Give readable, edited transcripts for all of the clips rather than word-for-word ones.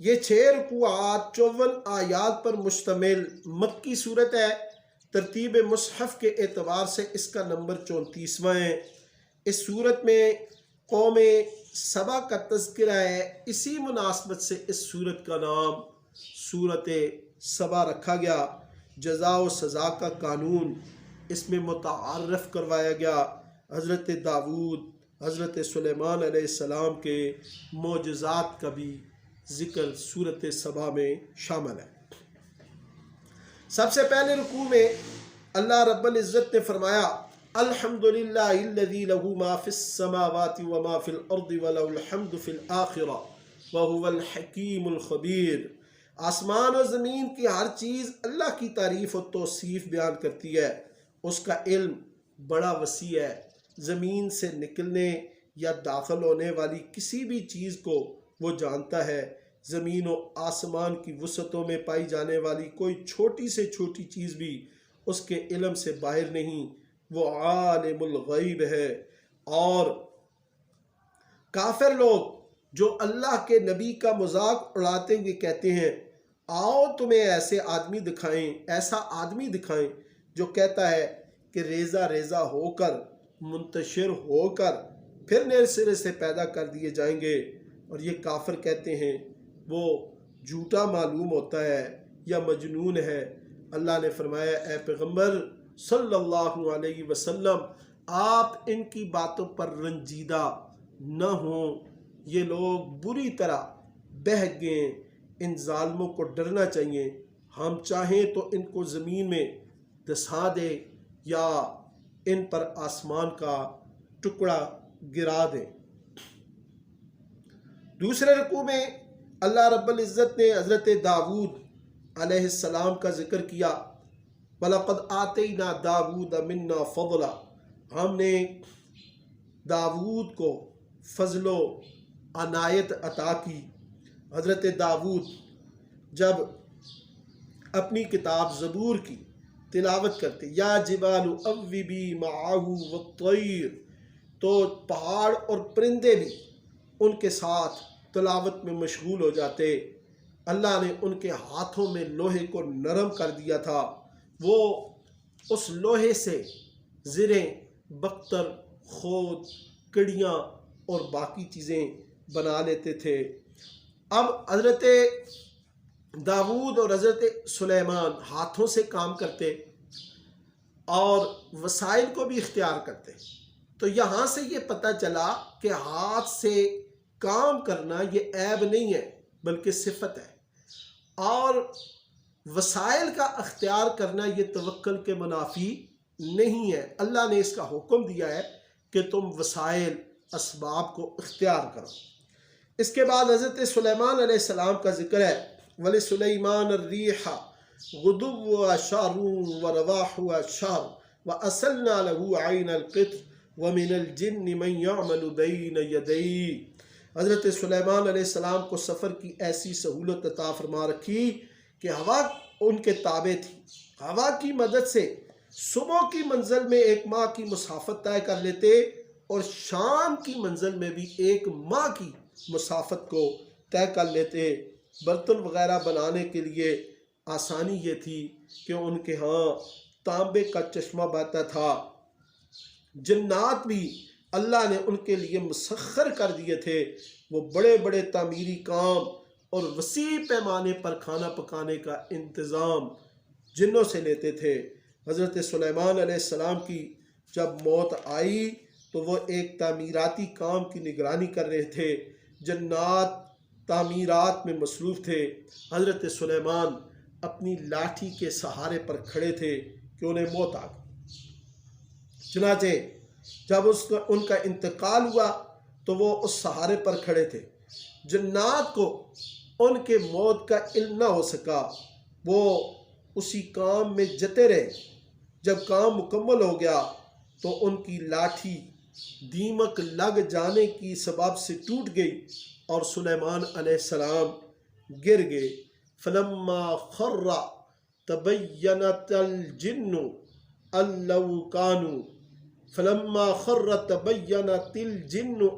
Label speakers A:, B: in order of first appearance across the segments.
A: یہ 6 رکوعات 54 آیات پر مشتمل مکی صورت ہے۔ ترتیب مصحف کے اعتبار سے اس کا نمبر 34واں ہے۔ اس صورت میں قوم سبا کا تذکرہ ہے، اسی مناسبت سے اس صورت کا نام صورت سبا رکھا گیا۔ جزا و سزا کا قانون اس میں متعارف کروایا گیا۔ حضرت داؤد، حضرت سلیمان علیہ السلام کے معجزات کا بھی ذکر صورت سبا میں شامل ہے۔ سب سے پہلے رکوع میں اللہ رب العزت نے فرمایا الحمدللہ الذی لہ ما فی السماوات وما فی الارض ولہ الحمد فی الآخرہ وہو الحکیم الخبیر۔ آسمان و زمین کی ہر چیز اللہ کی تعریف و توصیف بیان کرتی ہے، اس کا علم بڑا وسیع ہے۔ زمین سے نکلنے یا داخل ہونے والی کسی بھی چیز کو وہ جانتا ہے۔ زمین و آسمان کی وسعتوں میں پائی جانے والی کوئی چھوٹی سے چھوٹی چیز بھی اس کے علم سے باہر نہیں، وہ عالم الغیب ہے۔ اور کافر لوگ جو اللہ کے نبی کا مذاق اڑاتے ہوئے کہتے ہیں آؤ تمہیں ایسا آدمی دکھائیں جو کہتا ہے کہ ریزہ ریزہ ہو کر منتشر ہو کر پھر نئے سرے سے پیدا کر دیے جائیں گے، اور یہ کافر کہتے ہیں وہ جھوٹا معلوم ہوتا ہے یا مجنون ہے۔ اللہ نے فرمایا اے پیغمبر صلی اللہ علیہ وسلم آپ ان کی باتوں پر رنجیدہ نہ ہوں، یہ لوگ بری طرح بہک گئے، ان ظالموں کو ڈرنا چاہیے۔ ہم چاہیں تو ان کو زمین میں دسا دے یا ان پر آسمان کا ٹکڑا گرا دیں۔ دوسرے رکوع میں اللہ رب العزت نے حضرت داؤد علیہ السلام کا ذکر کیا۔ وَلَقَدْ آتَيْنَا دَاوُودَ مِنَّا فَضْلًا، ہم نے داؤد کو فضل و عنایت عطا کی۔ حضرت داؤد جب اپنی کتاب زبور کی تلاوت کرتے یا جبال اوبی معہ والطیر، تو پہاڑ اور پرندے بھی ان کے ساتھ تلاوت میں مشغول ہو جاتے۔ اللہ نے ان کے ہاتھوں میں لوہے کو نرم کر دیا تھا، وہ اس لوہے سے زریں، بختر، خود، کڑیاں اور باقی چیزیں بنا لیتے تھے۔ اب حضرت داؤد اور حضرت سلیمان ہاتھوں سے کام کرتے اور وسائل کو بھی اختیار کرتے، تو یہاں سے یہ پتہ چلا کہ ہاتھ سے کام کرنا یہ عیب نہیں ہے بلکہ صفت ہے، اور وسائل کا اختیار کرنا یہ توکل کے منافی نہیں ہے۔ اللہ نے اس کا حکم دیا ہے کہ تم وسائل اسباب کو اختیار کرو۔ اس کے بعد حضرت سلیمان علیہ السلام کا ذکر ہے وَلِسُلَيْمَانَ الرِّيحَ غُدُوُّهَا شَهْرٌ وَرَوَاحُهَا شَهْرٌ وَأَسَلْنَا لَهُ عَيْنَ الْقِطْرِ وَمِنَ الْجِنِّ مَنْ يَعْمَلُ بَيْنَ يَدَيْهِ۔ حضرت سلیمان علیہ السلام کو سفر کی ایسی سہولت عطا فرما رکھی کہ ہوا ان کے تابع تھی۔ ہوا کی مدد سے صبح کی منزل میں 1 ماہ کی مسافت طے کر لیتے اور شام کی منزل میں بھی 1 ماہ کی مسافت کو طے کر لیتے۔ برتن وغیرہ بنانے کے لیے آسانی یہ تھی کہ ان کے ہاں تانبے کا چشمہ بہتا تھا۔ جنات بھی اللہ نے ان کے لیے مسخر کر دیے تھے، وہ بڑے بڑے تعمیری کام اور وسیع پیمانے پر کھانا پکانے کا انتظام جنوں سے لیتے تھے۔ حضرت سلیمان علیہ السلام کی جب موت آئی تو وہ ایک تعمیراتی کام کی نگرانی کر رہے تھے، جنات تعمیرات میں مصروف تھے۔ حضرت سلیمان اپنی لاٹھی کے سہارے پر کھڑے تھے کہ انہیں موت آ گئی۔ چنانچہ جب ان کا انتقال ہوا تو وہ اس سہارے پر کھڑے تھے۔ جنات کو ان کے موت کا علم نہ ہو سکا، وہ اسی کام میں جتے رہے۔ جب کام مکمل ہو گیا تو ان کی لاٹھی دیمک لگ جانے کی سبب سے ٹوٹ گئی اور سلیمان علیہ السلام گر گئے۔ فلما خر تبینت الجن ان لو كانوا فلما خر تبینت الجن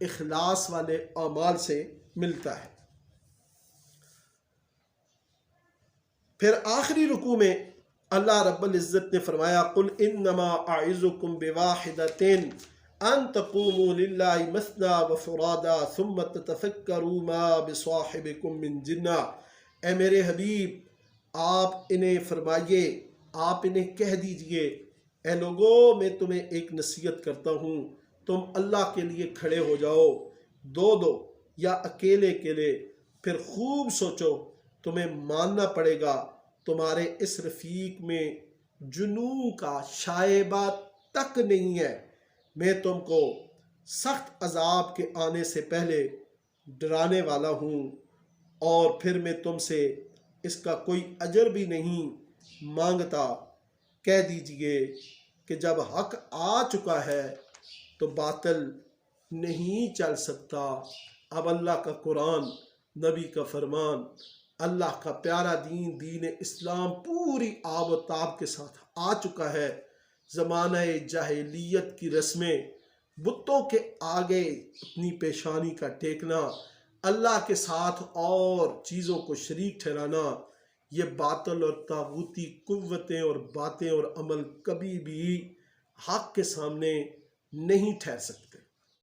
A: اخلاص والے اعمال سے ملتا ہے۔ پھر آخری رکوع میں اللہ رب العزت نے فرمایا قل انما اعظکم بواحدۃ ان تقوموا للہ مثنی وفرادا ثم تتفکروا ما بصاحبکم من جنہ، اے میرے حبیب آپ انہیں فرمائیے، آپ انہیں کہہ دیجئے، اے لوگو میں تمہیں ایک نصیحت کرتا ہوں، تم اللہ کے لیے کھڑے ہو جاؤ، دو دو یا اکیلے اکیلے، پھر خوب سوچو، تمہیں ماننا پڑے گا تمہارے اس رفیق میں جنون کا شائبہ تک نہیں ہے، میں تم کو سخت عذاب کے آنے سے پہلے ڈرانے والا ہوں، اور پھر میں تم سے اس کا کوئی اجر بھی نہیں مانگتا۔ کہہ دیجئے کہ جب حق آ چکا ہے تو باطل نہیں چل سکتا۔ اب اللہ کا قرآن، نبی کا فرمان، اللہ کا پیارا دین، دین اسلام پوری آب و تاب کے ساتھ آ چکا ہے۔ زمانہ جاہلیت کی رسمیں، بتوں کے آگے اپنی پیشانی کا ٹیکنا، اللہ کے ساتھ اور چیزوں کو شریک ٹھہرانا، یہ باطل اور طاغوتی قوتیں اور باتیں اور عمل کبھی بھی حق کے سامنے نہیں ٹھہر سکتے۔